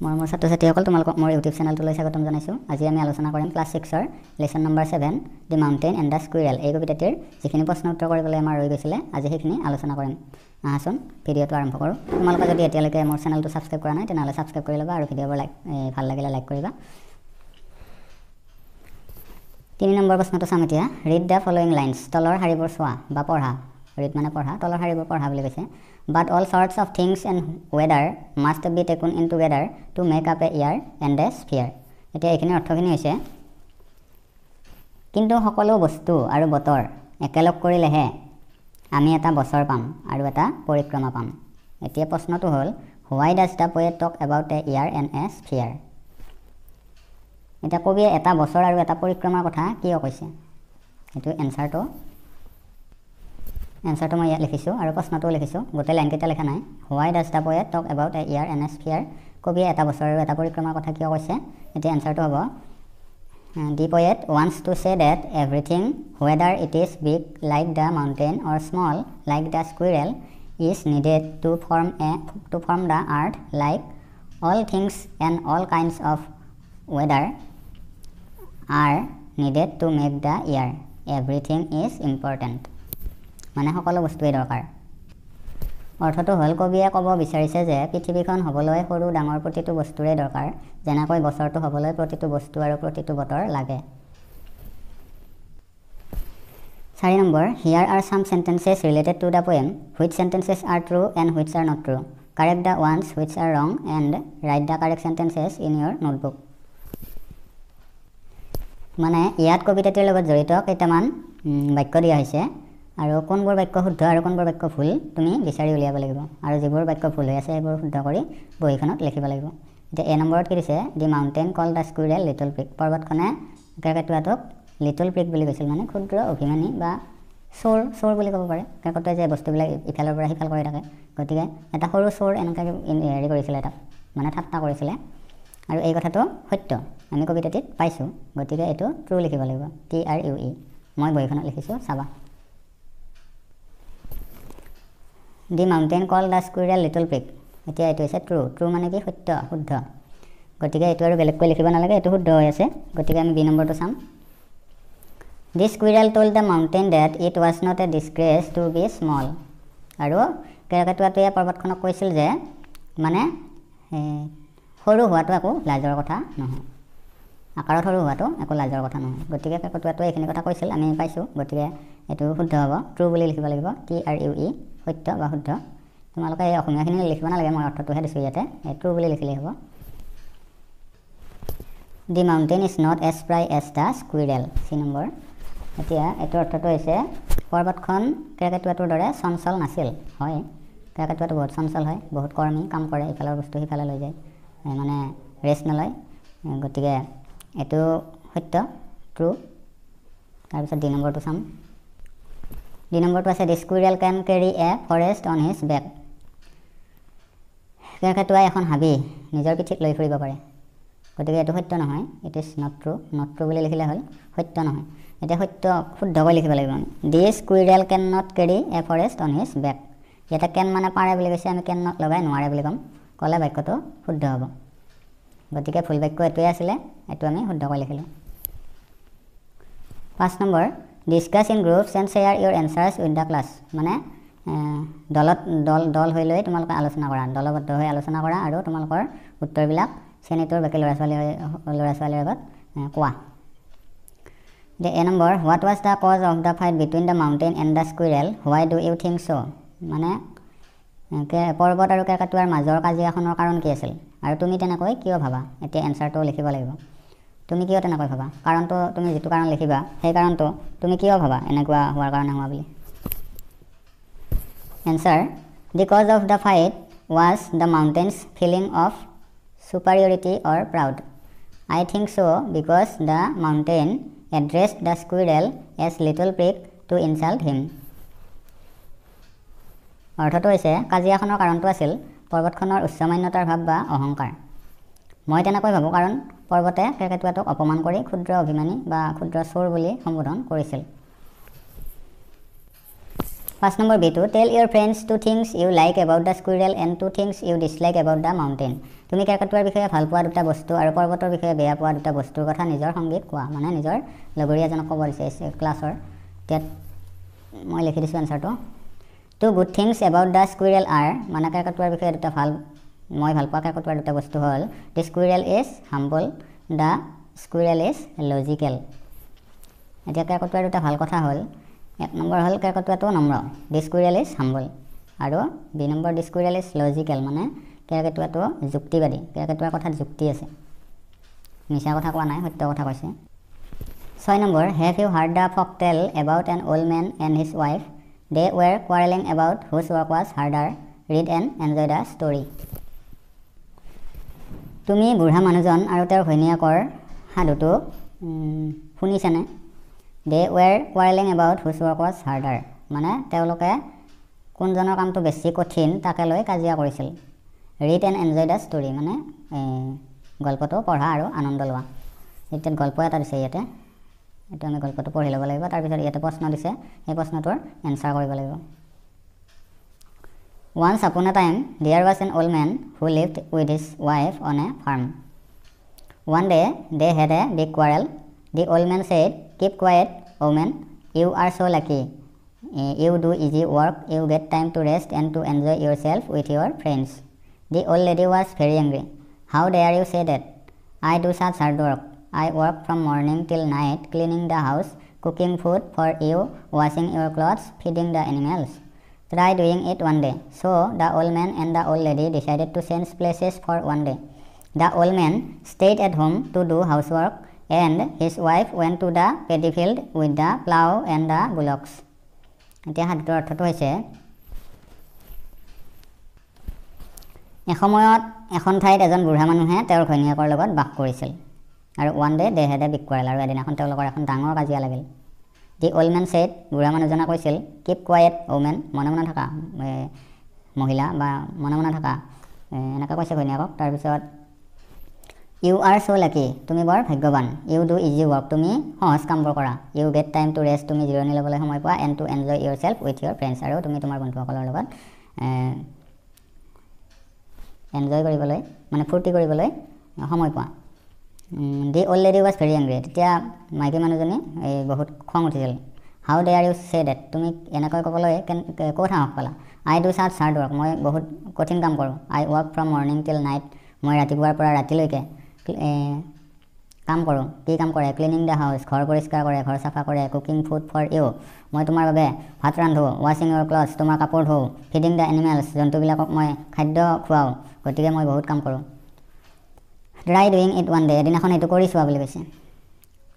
মোৰ ছাত্ৰ-ছাত্ৰীসকল তোমালোকক মোৰ ইউটিউব চেনেলটোলৈ স্বাগতম জনাইছোঁ। আজি আমি আলোচনা কৰিম ক্লাছ 6ৰ lesson number 7 the mountain and the squirrel এই কবিতাটিৰ যিখিনি প্ৰশ্ন উত্তৰ কৰিবলৈ আমাৰ ৰৈ গৈছিলে আজি সেইখিনি আলোচনা কৰিম। আহাচোন ভিডিঅ'টো আৰম্ভ কৰোঁ। তোমালোকে যদি এতিয়ালৈকে মোৰ চেনেলটো ছাবস্ক্ৰাইব কৰা নাই তেনেহ'লে ছাবস্ক্ৰাইব কৰি ল'বা আৰু ভিডিঅ'বোৰ ভাল লাগিলে লাইক কৰিবা। 3 নম্বৰ প্ৰশ্নটো চাম এতিয়া। ৰিড দ্য ফলোইং লাইনছ তলৰ শাৰীবোৰ চোৱা বা পঢ়া। ৰিড মানে পঢ়া, তলৰ শাৰীবোৰ পঢ়া বুলি কৈছে। But all sorts of things and weather must be taken in together to make up a year and a sphere. এতিয়া এইখিনি অৰ্থখিনি হৈছে কিন্তু সকলো বস্তু আৰু বতৰ একেলগ কৰিলেহে আমি এটা বছৰ পাম আৰু এটা পৰিক্ৰমা পাম। এতিয়া প্ৰশ্নটো হ'ল why does the poet talk about a year and a sphere? এতিয়া কবিয়ে এটা বছৰ আৰু এটা পৰিক্ৰমাৰ কথা কিয় কৈছে? এইটো এনসাৰটো মই ইয়াত লিখিছোঁ আৰু প্ৰশ্নটোও লিখিছোঁ, গোটেই লাইনকেইটা লেখা নাই। Why does the poet talk about a year and a sphere? কবিয়ে এটা বছৰ আৰু এটা পৰিক্ৰমাৰ কথা কিয় কৈছে? এতিয়া এনসাৰটো হ'ব The poet wants to say that everything, whether it is big like the mountain or small like the squirrel, is needed to form the earth. Like all things and all kinds of weather are needed to make the year. Everything is important. মানে সকলো বস্তুৱেই দৰকাৰ। অৰ্থটো হ'ল কবিয়ে ক'ব বিচাৰিছে যে পৃথিৱীখন হ'বলৈ সৰু ডাঙৰ প্ৰতিটো বস্তুৰেই দৰকাৰ, যেনেকৈ বছৰটো হ'বলৈ প্ৰতিটো বস্তু আৰু প্ৰতিটো বতৰ লাগে। 4 number Here are some sentences related to the poem. Which sentences are true and which are not true? Correct the ones which are wrong and write the correct sentences in your notebook. মানে ইয়াত কবিতাটিৰ লগত জড়িত কেইটামান বাক্য দিয়া হৈছে আৰু কোনবোৰ বাক্য শুদ্ধ আৰু কোনবোৰ বাক্য ভুল তুমি বিচাৰি উলিয়াব লাগিব আৰু যিবোৰ বাক্য ভুল হৈ আছে সেইবোৰ শুদ্ধ কৰি বহীখনত লিখিব লাগিব। এতিয়া এ নম্বৰত কি দিছে? The mountain called the squirrel little pig. পৰ্বতখনে কেৰ্কেটুৱাটোক লিটল পিগ বুলি কৈছিল, মানে ক্ষুদ্ৰ অভিমানী বা চোৰ বুলি ক'ব পাৰে। কেৰ্কেটুৱাই যে বস্তুবিলাক ইফালৰ পৰা সিফাল কৰি থাকে, গতিকে এটা সৰু চোৰ এনেকৈ হেৰি কৰিছিলে, এটা মানে ঠাট্টা কৰিছিলে আৰু এই কথাটো সত্য আমি কবিতাটিত পাইছোঁ, গতিকে এইটো ট্ৰু লিখিব লাগিব, TRUE। মই বহীখনত লিখিছোঁ, চাবা। The mountain called the squirrel little pig. এতিয়া এইটো হৈছে ট্ৰু মানে কি? সত্য, শুদ্ধ, গতিকে এইটো আৰু বেলেগকৈ লিখিব নালাগে, এইটো শুদ্ধ হৈ আছে, গতিকে আমি বি নম্বৰটো চাম। The squirrel told the mountain that it was not a disgrace to be small. আৰু কেৰ্কেটুৱাটোৱে পৰ্বতখনক কৈছিল যে মানে সৰু হোৱাটো একো লাজৰ কথা নহয়, আকাৰত সৰু হোৱাটো একো লাজৰ কথা নহয়, গতিকে কেৰ্কেটুৱাটোৱে এইখিনি কথা কৈছিল, আমি পাইছোঁ, গতিকে এইটো শুদ্ধ হ'ব, ট্ৰু বুলি লিখিব লাগিব, TRUE, সত্য বা শুদ্ধ। তোমালোকে এই অসমীয়াখিনি লিখিব নালাগে, মই অৰ্থটোহে দিছোঁ ইয়াতে, ট্ৰু বুলি লিখিলেই হ'ব। The mountain is not as spry as the squirrel, C number. এতিয়া এইটো অৰ্থটো হৈছে পৰ্বতখন কেৰ্কেটুৱাটোৰ দৰে চঞ্চল নাছিল। হয়, কেৰ্কেটুৱাটো বহুত চঞ্চল হয়, বহুত কৰ্মী, কাম কৰে, ইফালৰ বস্তু সিফালে লৈ যায়, মানে ৰেষ্ট নলয়, গতিকে এইটো সত্য, ট্ৰু। তাৰপিছত ডি নম্বৰটো চাম। ডি নম্বৰটো আছে the squirrel can carry a forest on his back. কেৰ্কেটুৱাই এখন হাবি নিজৰ পিঠিত লৈ ফুৰিব পাৰে, গতিকে এইটো সত্য নহয়, ইট ইজ নট ট্ৰু বুলি লিখিলে হ'ল, সত্য নহয়। এতিয়া সত্য শুদ্ধকৈ লিখিব লাগিব আমি। The squirrel can not carry a forest on his back. ইয়াতে কেন মানে পাৰে বুলি কৈছে, আমি কেন নট লগাই নোৱাৰে বুলি ক'ম, ক'লে বাক্যটো শুদ্ধ হ'ব, গতিকে ভুল বাক্য এইটোৱে আছিলে, এইটো আমি শুদ্ধকৈ লিখিলোঁ। 5 number discuss in groups and share Euro answers with the class. মানে দল হৈ লৈ তোমালোকে আলোচনা কৰা, দলবদ্ধ হৈ আলোচনা কৰা আৰু তোমালোকৰ উত্তৰবিলাক শ্ৰেণীটোৰ বাকী ল'ৰা ছোৱালীৰ আগত কোৱা। এতিয়া A number what was the cause of the fight between the mountain and the squirrel, why do you think so'? মানে পৰ্বত আৰু কেৰ্কেটুৱাৰ মাজৰ কাজিয়াখনৰ কাৰণ কি আছিল আৰু তুমি তেনেকৈ কিয় ভাবা? এতিয়া এনচাৰটো লিখিব লাগিব, তুমি কিয় তেনেকৈ ভাবা, কাৰণটো তুমি যিটো কাৰণ লিখিবা সেই কাৰণটো তুমি কিয় ভাবা এনেকুৱা হোৱাৰ কাৰণে হোৱা বুলি। Answer the cause of the fight was the mountains feeling of superiority or proud. I think so because the mountain addressed the squirrel as little pig to insult him. অৰ্থটো হৈছে কাজিয়াখনৰ কাৰণটো আছিল পৰ্বতখনৰ উচ্চমান্যতাৰ ভাৱ বা অহংকাৰ। মই তেনেকৈ ভাবোঁ কাৰণ পৰ্বতে কেৰ্কেটুৱাটোক অপমান কৰি ক্ষুদ্ৰ অভিমানী বা ক্ষুদ্ৰ চোৰ বুলি সম্বোধন কৰিছিল। 5 number B2 tell your friends two things you like about the squirrel and two things you dislike about the mountain তুমি কেৰকেটুৱাৰ বিষয়ে ভাল পোৱা দুটা বস্তু আৰু পৰ্বতৰ বিষয়ে বেয়া পোৱা দুটা বস্তুৰ কথা নিজৰ সংগীত কোৱা মানে নিজৰ লগৰীয়াজনক ক'ব দিছে ক্লাছৰ তেত মই লিখি দিছো আনসাৰটো two good things about the squirrel are মানে কেৰকেটুৱাৰ বিষয়ে দুটা মই ভাল পোৱা কেৰকেটুৱাৰ দুটা বস্তু হ'ল the squirrel is humble the squirrel is logical এতিয়া কেৰকেটুৱাৰ দুটা ভাল কথা হ'ল এক নম্বৰ হ'ল কেৰকেটুৱাটো নম্ৰ the squirrel is humble আৰু দুই number the squirrel is logical মানে কেৰকেটুৱাটো যুক্তিবাদী কেৰকেটুৱাৰ কথাত যুক্তি আছে মিছা কথা কোৱা নাই সত্য কথা কৈছে 6 number have you heard the folk tale about an old man and his wife they were quarreling about whose work was harder read and enjoy the story তুমি বুঢ়া মানুহজন আৰু তেওঁৰ ঘৈণীয়েকৰ সাধুটো শুনিছানে they were quarreling about whose work was harder মানে তেওঁলোকে কোনজনৰ কামটো বেছি কঠিন তাকে লৈ কাজিয়া কৰিছিল read and enjoy the story মানে গল্পটো পঢ়া আৰু আনন্দ লোৱা এতিয়া গল্প এটা দিছে ইয়াতে এটা আমি গল্পটো পঢ়ি ল'ব লাগিব তাৰ পিছত ইয়াতে প্ৰশ্ন দিছে এই প্ৰশ্নটোৰ এনসাৰ কৰিব লাগিব Once upon a time there was an old man who lived with his wife on a farm One day they had a big quarrel The old man said keep quiet woman you are so lucky you do easy work you get time to rest and to enjoy yourself with your friends The old lady was very angry How dare you say that I do such hard work I work from morning till night cleaning the house cooking food for you washing your clothes feeding the animals Try doing it one day so the old man and the old lady decided to change places for one day The old man stayed at home to do housework and his wife went to the paddy field with the plow and the bullocks এতিয়া হাতৰ অৰ্থটো হৈছে এসময়ত এখন ঠাইত এজন বুঢ়া মানুহে তেওঁৰ ঘৈণীয়েকৰ লগত বাস কৰিছিল আৰু one day they had a big quarrel আৰু এদিনাখন তেওঁলোকৰ এখন ডাঙৰ কাজিয়া লাগিল The old man said বুঢ়া মানুহজনে কৈছিল keep quiet woman মনে মনে থাকা মহিলা বা মনে মনে থাকা এনেকা কৈছে ঘৈণীয়েকক তাৰ পিছত You are so lucky তুমি বৰ ভাগ্যৱান You do easy work তুমি সহজ কামবোৰ কৰা You get time to rest তুমি জিৰণি ল'বলৈ সময় পোৱা and to enjoy yourself with your friends আৰু তুমি তোমাৰ বন্ধুসকলৰ লগত এনজয় কৰিবলৈ মানে ফূৰ্তি কৰিবলৈ সময় পোৱা The old lady was very angry তেতিয়া মাইকী মানুহজনী বহুত খং উঠিছিল How dare you say that তুমি এনেকৈ ক'বলৈ ক'ত সাহস পালা I do such hard work মই বহুত কঠিন কাম কৰোঁ I work from morning till night মই ৰাতিপুৱাৰ পৰা ৰাতিলৈকে কাম কৰোঁ কি কাম কৰে ক্লিনিং দ্য হাউচ ঘৰ পৰিষ্কাৰ কৰে ঘৰ চাফা কৰে কুকিং ফুড ফৰ ইউ মই তোমাৰ বাবে ভাত ৰান্ধো ৱাশ্বিং ইউৰ ক্লথছ তোমাৰ কাপোৰ ধোওঁ ফিডিং দ্য এনিমেলছ জন্তুবিলাকক মই খাদ্য খুৱাওঁ গতিকে মই বহুত কাম কৰোঁ Try doing it one day এদিনাখন এইটো কৰি চোৱা বুলি কৈছে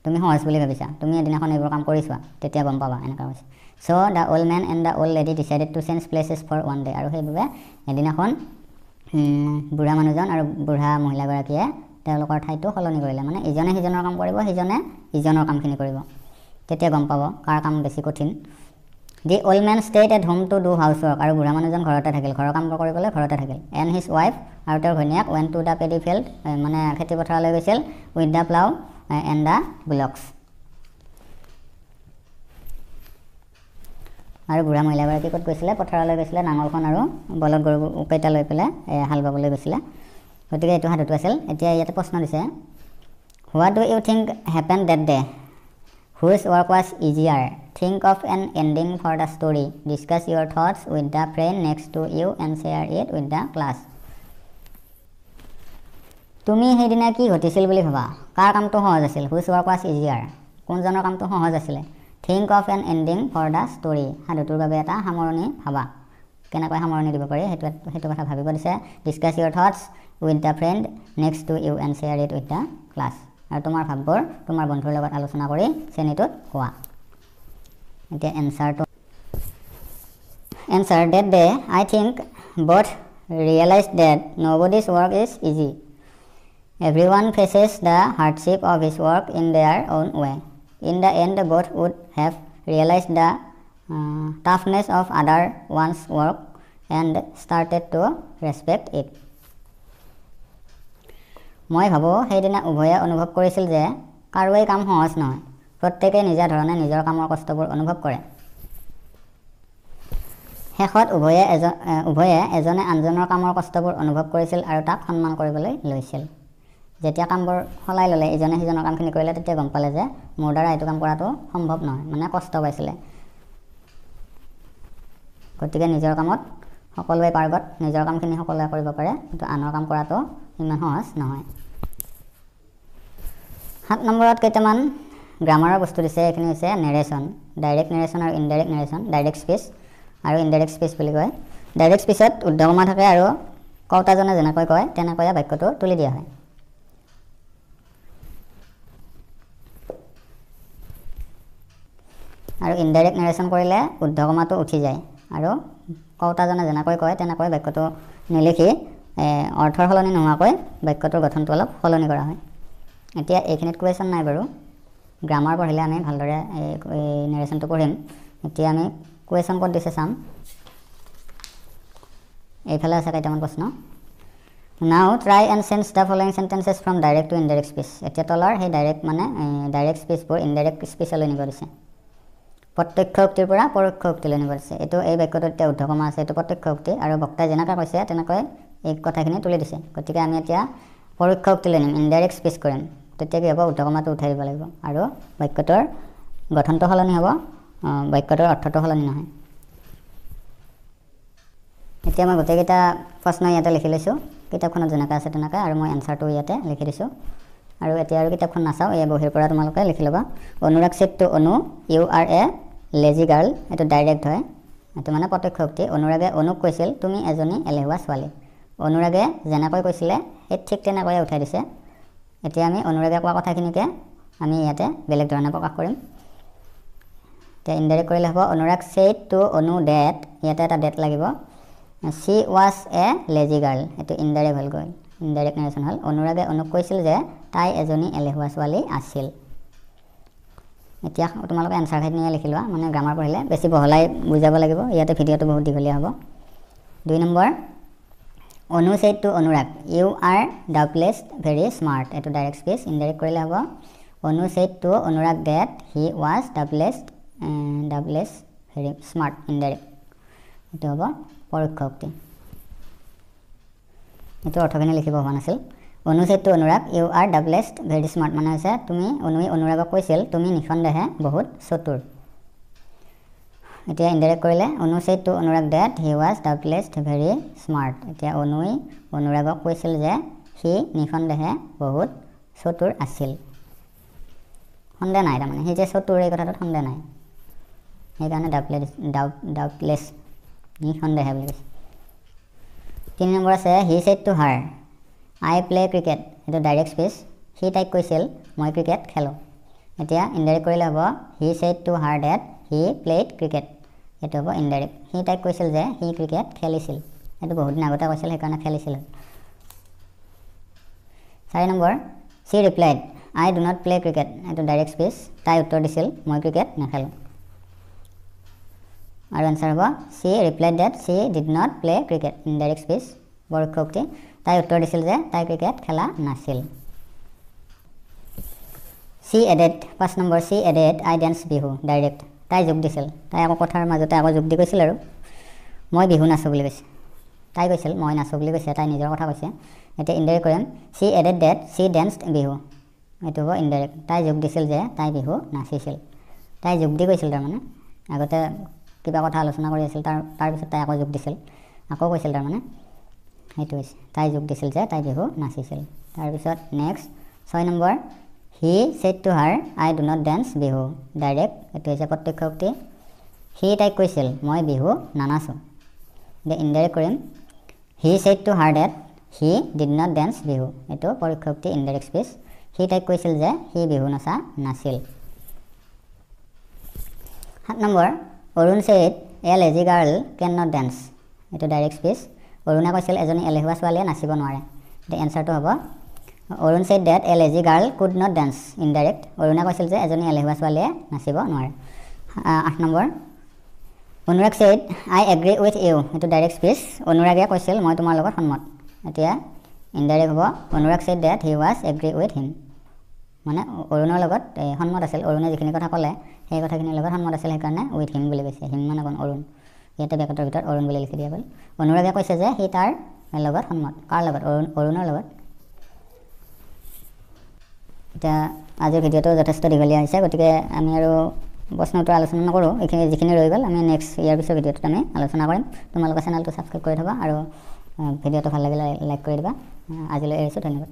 তুমি সহজ বুলি ভাবিছা তুমি এদিনাখন এইবোৰ কাম কৰি চোৱা তেতিয়া গম পাবা এনেকা কৈছে So the old man and the old lady decided to change places for one day আৰু সেইবাবে এদিনাখন বুঢ়া মানুহজন আৰু বুঢ়া মহিলাগৰাকীয়ে তেওঁলোকৰ ঠাইটো সলনি কৰিলে মানে ইজনে সিজনৰ কাম কৰিব সিজনে ইজনৰ কামখিনি কৰিব তেতিয়া গম পাব কাৰ কাম বেছি কঠিন The old man stayed at home to do housework আৰু বুঢ়া মানুহজন ঘৰতে থাকিল ঘৰৰ কামবোৰ কৰিবলৈ ঘৰতে থাকিল and his wife আৰু তেওঁৰ ঘৈণীয়েক went to the paddy field মানে খেতি পথাৰলৈ গৈছিল with the plow and the bullocks আৰু বুঢ়া মহিলাগৰাকী ক'ত গৈছিলে পথাৰলৈ গৈছিলে নাঙলখন আৰু বলদ গৰু কেইটা লৈ পেলাই হাল বাবলৈ গৈছিলে গতিকে এইটো সাধুটো আছিল এতিয়া ইয়াতে প্ৰশ্ন দিছে What do you think happened that day Whose work was easier Think of an ending for the story Discuss your thoughts with the friend next to you and share it with the class তুমি সেইদিনা কি ঘটিছিল বুলি ভাবা কাৰ কামটো সহজ আছিল Whose work was easier কোনজনৰ কামটো সহজ আছিল Think of an ending for the story সাধুটোৰ বাবে এটা সামৰণি ভাবা কেনেকৈ সামৰণি দিব পাৰি সেইটো কথা ভাবিব দিছে Discuss your thoughts with the friend next to you and share it with the class আৰু তোমাৰ ভাৱবোৰ তোমাৰ বন্ধুৰ লগত আলোচনা কৰি শ্ৰেণীটোত কোৱা এতিয়া answer that day I think both realized that nobody's work is easy everyone faces the hardship of his work in their own way in the end both would have realized the toughness of other one's work and started to respect it মই ভাবো সেইদিনা উভয়ে অনুভৱ কৰিছিল যে কাৰোৱে কাম সহজ নহয় প্ৰত্যেকৰে নিজা ধৰণে নিজৰ কামৰ কষ্টবোৰ অনুভৱ কৰে শেষত উভয়ে এজনে আনজনৰ কামৰ কষ্টবোৰ অনুভৱ কৰিছিল আৰু তাক সন্মান কৰিবলৈ লৈছিল। যেতিয়া কামবোৰ সলাই ল'লে, ইজনে সিজনৰ কামখিনি কৰিলে, তেতিয়া গম পালে যে মোৰ দ্বাৰা এইটো কাম কৰাটো সম্ভৱ নহয়, মানে কষ্ট পাইছিলে। গতিকে নিজৰ কামত সকলোৱে পাৰ্গত, নিজৰ কামখিনি সকলোৱে কৰিব পাৰে, কিন্তু আনৰ কাম কৰাটো ইমান সহজ নহয়। 7 নম্বৰত কেইটামান গ্ৰামাৰৰ বস্তু দিছে। এইখিনি হৈছে নেৰেশ্যন, ডাইৰেক্ট নেৰেশ্যন আৰু ইনডাইৰেক্ট নেৰেশ্যন। ডাইৰেক্ট স্পীচ আৰু ইনডাইৰেক্ট স্পীচ বুলি কয়। ডাইৰেক্ট স্পীচত উদ্ধকমা থাকে আৰু কওঁতাজনে যেনেকৈ কয় তেনেকৈয়ে বাক্যটো তুলি দিয়া হয়। আৰু ইনডাইৰেক্ট নেৰেশ্যন কৰিলে উদ্ধকমাটো উঠি যায় আৰু কওঁতাজনে যেনেকৈ কয় তেনেকৈ বাক্যটো নিলিখি অৰ্থৰ সলনি নোহোৱাকৈ বাক্যটোৰ গঠনটো অলপ সলনি কৰা হয়। এতিয়া এইখিনিত কুৱেশ্যন নাই বাৰু, গ্ৰামাৰ পঢ়িলে আমি ভালদৰে এই নেৰেশ্যনটো পঢ়িম। এতিয়া আমি কুৱেশ্যন ক'ত দিছে চাম। এইফালে আছে কেইটামান প্ৰশ্ন। Now try and change the following sentences from direct to indirect speech. এতিয়া তলৰ সেই ডাইৰেক্ট মানে ডাইৰেক্ট স্পীচবোৰ ইনডাইৰেক্ট স্পীচলৈ নিব দিছে। প্ৰত্যক্ষ উক্তিৰ পৰা পৰোক্ষ উক্তিলৈ নিব দিছে। এই বাক্যটোত এতিয়া উদ্ধকমা আছে, এইটো প্ৰত্যক্ষ উক্তি আৰু বক্তাই যেনেকৈ কৈছে তেনেকৈ এই কথাখিনি তুলি দিছে। গতিকে আমি এতিয়া পৰোক্ষ উক্তিলৈ নিম, ইনডাইৰেক্ট স্পীচ কৰিম। তেতিয়া কি হ'ব, উদ্ধকমাটো উঠাই দিব লাগিব আৰু বাক্যটোৰ গঠনটো সলনি হ'ব, বাক্যটোৰ অৰ্থটো সলনি নহয়। এতিয়া মই গোটেইকেইটা প্ৰশ্ন ইয়াতে লিখি লৈছোঁ, কিতাপখনত যেনেকৈ আছে তেনেকৈ, আৰু মই এনচাৰটো ইয়াতে লিখি দিছোঁ। আৰু এতিয়া আৰু কিতাপখন নাচাওঁ, এই বহীৰ পৰা তোমালোকে লিখি ল'বা। Anurag said to Anu, you are a lazy girl. এইটো ডাইৰেক্ট হয়, এইটো মানে প্ৰত্যক্ষ উক্তি। অনুৰাগে অনুক কৈছিল তুমি এজনী এলেহুৱা ছোৱালী। অনুৰাগে যেনেকৈ কৈছিলে সেই ঠিক তেনেকৈয়ে উঠাই দিছে। এতিয়া আমি অনুৰাগে কোৱা কথাখিনিকে আমি ইয়াতে বেলেগ ধৰণে প্ৰকাশ কৰিম। এতিয়া ইনডাইৰেক্ট কৰিলে হ'ব, অনুৰাগ ছেড টু অনু ডেট, ইয়াতে এটা ডেট লাগিব। শ্বি ৱাজ এ লেজি গাৰ্ল, এইটো ইনডাইৰেক্ট হ'ল গ'ল, ইনডাইৰেক্ট নেৰেশ্যন হ'ল। অনুৰাগে অনুক কৈছিল যে তাই এজনী এলেহুৱা ছোৱালী আছিল। এতিয়া তোমালোকে এনচাৰখিনিয়ে লিখি লোৱা, মানে গ্ৰামাৰ পঢ়িলে বেছি বহলাই বুজাব লাগিব, ইয়াতে ভিডিঅ'টো বহুত দীঘলীয়া হ'ব। 2 number, Anu said to Anurag you are doubtless very smart. এইটো ডাইৰেক্ট স্পীচ। ইনডাইৰেক্ট কৰিলে হ'ব, Anu said to Anurag that he was doubtless very smart. Indirect, এইটো হ'ব পৰোক্ষ উক্তি। এইটো অৰ্থখিনি লিখিব হোৱা নাছিল। Anu said to Anurag you are doubtless very smart মানে হৈছে অনুৱে অনুৰাগক কৈছিল তুমি নিঃসন্দেহে বহুত চতুৰ। এতিয়া ইনডাইৰেক্ট কৰিলে, Anu said to Anurag that he was doubtless very smart. এতিয়া অনুৱে অনুৰাগক কৈছিল যে সি নিঃসন্দেহে বহুত চতুৰ আছিল। সন্দেহ নাই, তাৰমানে সি যে চতুৰ এই কথাটোত সন্দেহ নাই, সেইকাৰণে ডাউটলেছ নিঃসন্দেহে বুলি কৈছে। 3 নম্বৰ আছে, হি said to her I play cricket. এইটো ডাইৰেক্ট স্পীচ। সি তাইক কৈছিল মই ক্ৰিকেট খেলোঁ। এতিয়া ইনডাইৰেক্ট কৰিলে হ'ব, হি said to her that he played cricket. এইটো হ'ব ইনডাইৰেক্ট। সি তাইক কৈছিল যে সি ক্ৰিকেট খেলিছিল, এইটো বহুত দিন আগতে কৈছিল সেইকাৰণে খেলিছিল। 4 number, C replied I do not play cricket. এইটো ডাইৰেক্ট স্পীচ। তাই উত্তৰ দিছিল মই ক্ৰিকেট নেখেলোঁ। আৰু এনচাৰ হ'ব, C replied date C did not play cricket. Indirect speech, পৰোক্ষ উক্তি। তাই উত্তৰ দিছিল যে তাই ক্ৰিকেট খেলা নাছিল। She added, 5 number, she added I dance Bihu. Direct, তাই যোগ দিছিল। তাই আকৌ কথাৰ মাজতে আকৌ যোগ দি কৈছিল আৰু মই বিহু নাচোঁ বুলি কৈছে। তাই কৈছিল মই নাচোঁ বুলি কৈছে, তাই নিজৰ কথা কৈছে। এতিয়া ইনডাইৰেক্ট কৰিম, she added that she danced Bihu. এইটো হ'ব ইনডাইৰেক্ট। তাই যোগ দিছিল যে তাই বিহু নাচিছিল। তাই যোগ দি কৈছিল, তাৰমানে আগতে কিবা কথা আলোচনা কৰি আছিল, তাৰপিছত তাই আকৌ যোগ দিছিল, আকৌ কৈছিল, তাৰমানে সেইটো হৈছে তাই যোগ দিছিল যে তাই বিহু নাচিছিল। তাৰপিছত next 6 number, he said to her I do not dance Bihu. Direct, এইটো হৈছে প্ৰত্যক্ষ উক্তি। সি তাইক কৈছিল মই বিহু নানাচোঁ। এতিয়া ইনডাইৰেক্ট কৰিম, he said to her that he did not dance Bihu. এইটো পৰোক্ষ উক্তি, ইনডাইৰেক্ট স্পীচ। সি তাইক কৈছিল যে সি বিহু নচা নাছিল। 7 number, Arun said a lazy girl can not dance. এইটো ডাইৰেক্ট স্পীচ। অৰুণে কৈছিল এজনী এলেহুৱা ছোৱালীয়ে নাচিব নোৱাৰে। এতিয়া এনচাৰটো হ'ব, Arun said that a lazy girl could not dance. Indirect, অৰুণে কৈছিল যে এজনী এলেহুৱা ছোৱালীয়ে নাচিব নোৱাৰে। 8 number, Anurag said I agree with you. এইটো ডাইৰেক্ট স্পীচ। অনুৰাগে কৈছিল মই তোমাৰ লগত সন্মত। এতিয়া ইনডাইৰেক্ট হ'ব, Anurag said that he was agri with him. মানে অৰুণৰ লগত সন্মত আছিল, অৰুণে যিখিনি কথা ক'লে সেই কথাখিনিৰ লগত সন্মত আছিল, সেইকাৰণে উইথ হিম বুলি কৈছে। হিম মানে কোন? অৰুণ। ইয়াতে ব্ৰেকেটৰ ভিতৰত অৰুণ বুলি লিখি দিয়া গ'ল অনুৰাগে কৈছে যে সি তাৰ লগত সন্মত কাৰ লগত অৰুণৰ লগত এতিয়া আজিৰ ভিডিঅ'টো যথেষ্ট দীঘলীয়া হৈছে গতিকে আমি আৰু প্ৰশ্ন উত্তৰ আলোচনা নকৰোঁ এইখিনি যিখিনি ৰৈ গ'ল আমি নেক্সট ইয়াৰ পিছৰ ভিডিঅ'টোত আমি আলোচনা কৰিম তোমালোকৰ চেনেলটো ছাবস্ক্ৰাইব কৰি থ'বা আৰু ভিডিঅ'টো ভাল লাগিলে লাইক কৰি দিবা আজিলৈ এৰিছোঁ ধন্যবাদ